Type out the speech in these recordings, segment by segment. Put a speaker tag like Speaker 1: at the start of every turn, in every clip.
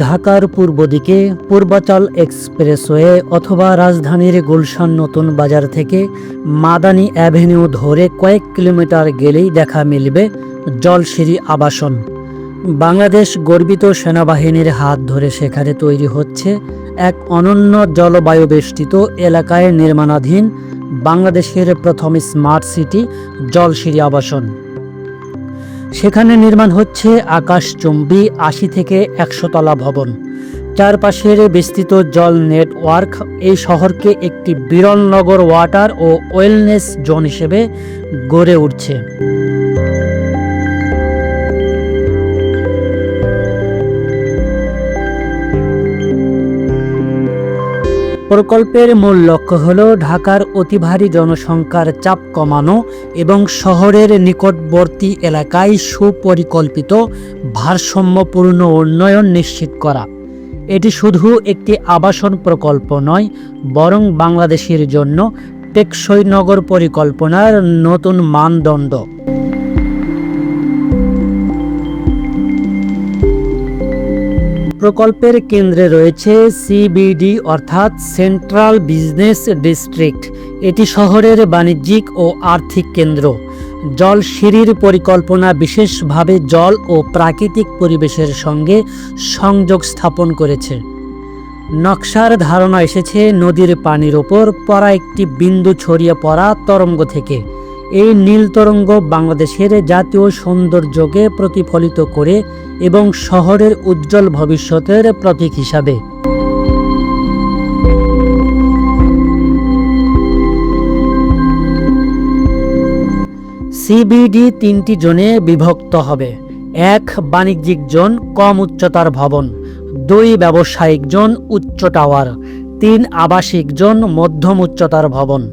Speaker 1: ঢাকার পূর্ব দিকে পূর্বাচল এক্সপ্রেসওয়ে অথবা রাজধানীর গুলশান নতুন বাজার থেকে মাদানী অ্যাভিনিউ ধরে কয়েক কিলোমিটার গেলেই দেখা মিলবে জলসিঁড়ি আবাসন। বাংলাদেশ গর্বিত সেনাবাহিনীর হাত ধরে সেখানে তৈরি হচ্ছে এক অনন্য জলবায়ু বেষ্টিত এলাকায় নির্মাণাধীন বাংলাদেশের প্রথম স্মার্ট সিটি জলসিঁড়ি আবাসন। সেখানে নির্মাণ হচ্ছে আকাশচুম্বী ৮০ থেকে ১০০ তলা ভবন। চারপাশের বিস্তৃত জল নেটওয়ার্ক এই শহরকে একটি বিরল নগর ওয়াটার ও ওয়েলনেস জোন হিসেবে গড়ে উঠছে। প্রকল্পের মূল লক্ষ্য হল ঢাকার অতি ভারী জনসংখ্যার চাপ কমানো এবং শহরের নিকটবর্তী এলাকায় সুপরিকল্পিত ভারসাম্যপূর্ণ উন্নয়ন নিশ্চিত করা। এটি শুধু একটি আবাসন প্রকল্প নয়, বরং বাংলাদেশের জন্য টেকসই নগর পরিকল্পনার নতুন মানদণ্ড। প্রকল্পের কেন্দ্রে রয়েছে সিবিডি অর্থাৎ সেন্ট্রাল বিজনেস ডিস্ট্রিক্ট। এটি শহরের বাণিজ্যিক ও আর্থিক কেন্দ্র। জলসিঁড়ির পরিকল্পনা বিশেষভাবে জল ও প্রাকৃতিক পরিবেশের সঙ্গে সংযোগ স্থাপন করেছে। নকশার ধারণা এসেছে নদীর পানির ওপর পড়া একটি বিন্দু ছড়িয়ে পড়া তরঙ্গ থেকে। এই নীল তরঙ্গ বাংলাদেশের জাতীয় সৌন্দর্যকে প্রতিফলিত করে এবং শহরের উজ্জ্বল ভবিষ্যতের প্রতীক হিসাবে। সিবিডি ৩টি জোনে বিভক্ত হবে। ১. বাণিজ্যিক জোন, কম উচ্চতার ভবন। ২. ব্যবসায়িক জোন, উচ্চ টাওয়ার। ৩. আবাসিক জোন, মধ্যম উচ্চতার ভবন।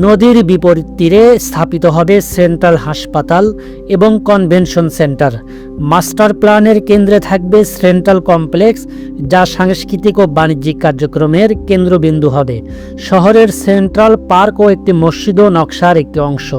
Speaker 1: নদীর বিপরীত তীরে স্থাপিত হবে সেন্ট্রাল হাসপাতাল এবং কনভেনশন সেন্টার। মাস্টার প্ল্যানের কেন্দ্রে থাকবে সেন্ট্রাল কমপ্লেক্স, যা সাংস্কৃতিক ও বাণিজ্যিক কার্যক্রমের কেন্দ্রবিন্দু হবে। শহরের সেন্ট্রাল পার্ক ও একটি মসজিদও নকশার একটি অংশ।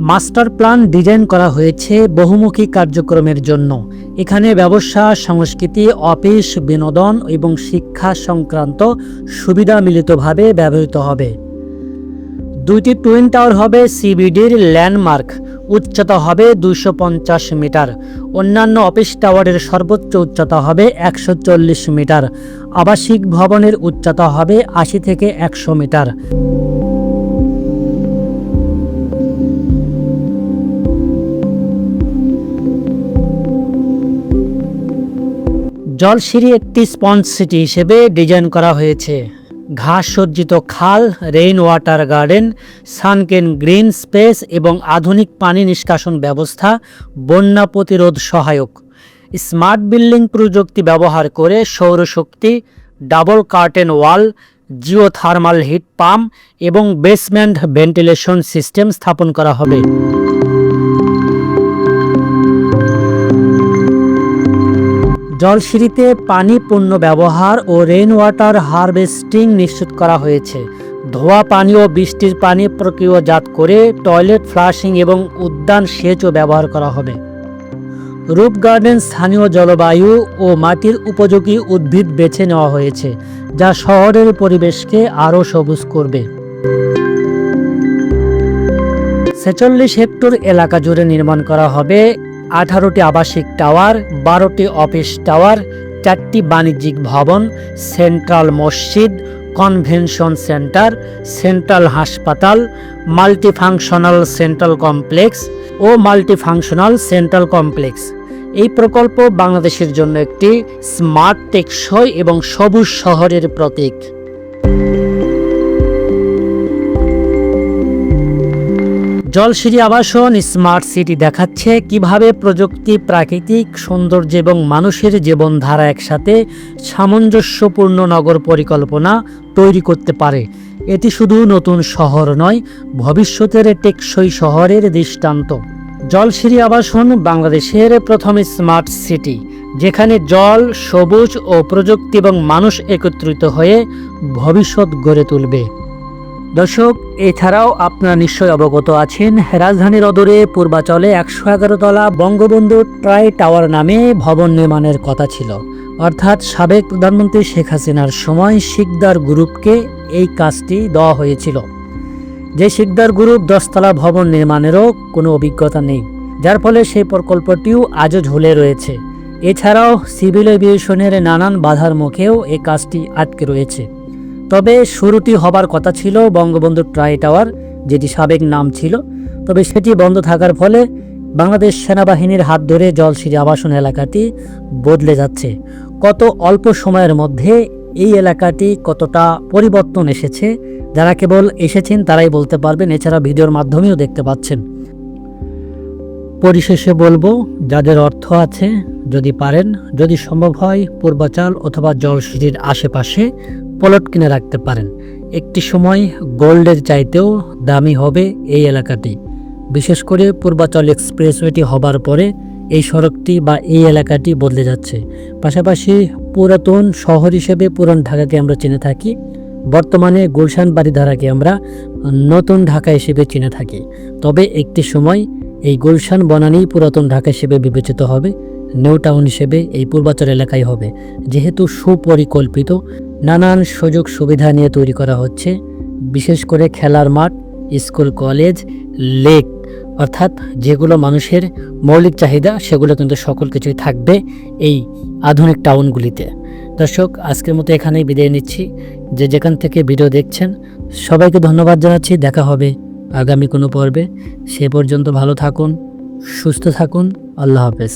Speaker 1: মাস্টার প্ল্যান ডিজাইন করা হয়েছে বহুমুখী কার্যক্রমের জন্য। এখানে ব্যবসা, সংস্কৃতি, অফিস, বিনোদন এবং শিক্ষা সংক্রান্ত সুবিধা মিলিতভাবে ব্যবহৃত হবে। 2টি টুইন টাওয়ার হবে সিবিডির ল্যান্ডমার্ক। উচ্চতা হবে 250 মিটার। অন্যান্য অফিস টাওয়ারের সর্বোচ্চ উচ্চতা হবে 140 মিটার। আবাসিক ভবনের উচ্চতা হবে 80 থেকে 100 মিটার। জলসিঁড়ি একটি স্পঞ্জ সিটি হিসেবে ডিজাইন করা হয়েছে। ঘাস সজ্জিত খাল, rain water garden, sunken green space এবং আধুনিক পানি নিষ্কাশন ব্যবস্থা বন্যা প্রতিরোধ সহায়ক। স্মার্ট বিল্ডিং প্রযুক্তি ব্যবহার করে সৌরশক্তি, ডাবল কার্টেন ওয়াল, জিওথার্মাল হিট পাম্প এবং বেসমেন্ট ভেন্টিলেশন সিস্টেম স্থাপন করা হবে। জলসিঁড়িতে পানি পূর্ণ ব্যবহার ও রেইন ওয়াটার হারভেস্টিং নিশ্চিত করা হয়েছে। ধোয়া পানি ও বৃষ্টির পানি প্রক্রিয়াজাত করে টয়লেট ফ্লাশিং এবং উদ্যান সেচও ব্যবহার করা হবে। রুফ গার্ডেন স্থানীয় জলবায়ু ও মাটির উপযোগী উদ্ভিদ বেছে নেওয়া হয়েছে, যা শহরের পরিবেশকে আরও সবুজ করবে। 46 হেক্টর এলাকা জুড়ে নির্মাণ করা হবে 18টি আবাসিক টাওয়ার, 12টি অফিস টাওয়ার, 4টি বাণিজ্যিক ভবন, সেন্ট্রাল মসজিদ, কনভেনশন সেন্টার, সেন্ট্রাল হাসপাতাল, মাল্টিফাংশনাল সেন্ট্রাল কমপ্লেক্স ও মাল্টিফাংশনাল সেন্ট্রাল কমপ্লেক্স। এই প্রকল্প বাংলাদেশের জন্য একটি স্মার্ট, টেকসই এবং সবুজ শহরের প্রতীক। জলসিঁড়ি আবাসন স্মার্ট সিটি দেখাচ্ছে কিভাবে প্রযুক্তি, প্রাকৃতিক সৌন্দর্য এবং মানুষের জীবনধারা একসাথে সামঞ্জস্যপূর্ণ নগর পরিকল্পনা তৈরি করতে পারে। এটি শুধু নতুন শহর নয়, ভবিষ্যতের টেকসই শহরের দৃষ্টান্ত। জলসিঁড়ি আবাসন বাংলাদেশের প্রথম স্মার্ট সিটি, যেখানে জল, সবুজ ও প্রযুক্তি এবং মানুষ একত্রিত হয়ে ভবিষ্যৎ গড়ে তুলবে। দর্শক, এছাড়াও আপনারা নিশ্চয়ই অবগত আছেন, রাজধানীর অদূরে পূর্বাচলে 111 তলা বঙ্গবন্ধু ট্রাই টাওয়ার নামে ভবন নির্মাণের কথা ছিল। অর্থাৎ সাবেক প্রধানমন্ত্রী শেখ হাসিনার সময় সিকদার গ্রুপকে এই কাজটি দেওয়া হয়েছিল। যে সিকদার গ্রুপ 10 তলা ভবন নির্মাণেরও কোনো অভিজ্ঞতা নেই, যার ফলে সেই প্রকল্পটিও আজও ঝুলে রয়েছে। এছাড়াও সিভিল এভিয়েশনের নানান বাধার মুখেও এই কাজটি আটকে রয়েছে। তবে শুরুটি হবার কথা ছিল বঙ্গবন্ধু ট্রাই টাওয়ার, যেটি সাবেক নাম ছিল। তবে সেটি বন্ধ থাকার ফলে বাংলাদেশ সেনাবাহিনীর হাত ধরে জলসিঁড়ি আবাসন এলাকাটি বদলে যাচ্ছে। কত অল্প সময়ের মধ্যে এই এলাকাটি কতটা পরিবর্তন এসেছে, যারা কেবল এসেছেন তারাই বলতে পারবেন। এছাড়া ভিডিওর মাধ্যমেও দেখতে পাচ্ছেন। পরিশেষে বলবো, যাদের অর্থ আছে, যদি পারেন, যদি সম্ভব হয়, পূর্বাচল অথবা জলসিঁড়ির আশেপাশে প্লট কিনে রাখতে পারেন। একটি সময় গোল্ডের চাইতেও দামি হবে এই এলাকাটি। বিশেষ করে পূর্বাচল এক্সপ্রেসওয়েটি হবার পরে এই সড়কটি বা এই এলাকাটি বদলে যাচ্ছে। পাশাপাশি পুরাতন শহর হিসেবে পুরান ঢাকাকে আমরা চিনে থাকি, বর্তমানে গুলশান বাড়িধারাকে আমরা নতুন ঢাকা হিসেবে চিনে থাকি। তবে একটি সময় এই গুলশান বনানী পুরাতন ঢাকা হিসেবে বিবেচিত হবে, নিউ টাউন হিসেবে এই পূর্বাচল এলাকায় হবে। যেহেতু সুপরিকল্পিত নানান সুযোগ সুবিধা নিয়ে তৈরি করা হচ্ছে, বিশেষ করে খেলার মাঠ, স্কুল, কলেজ, লেক, অর্থাৎ যেগুলো মানুষের মৌলিক চাহিদা, সেগুলো কিন্তু সকল কিছুই থাকবে এই আধুনিক টাউনগুলিতে। দর্শক, আজকের মতো এখানেই বিদায় নিচ্ছি। যে যেখান থেকে ভিডিও দেখছেন সবাইকে ধন্যবাদ জানাচ্ছি। দেখা হবে আগামী কোনো পর্বে। সে পর্যন্ত ভালো থাকুন, সুস্থ থাকুন। আল্লাহ হাফেজ।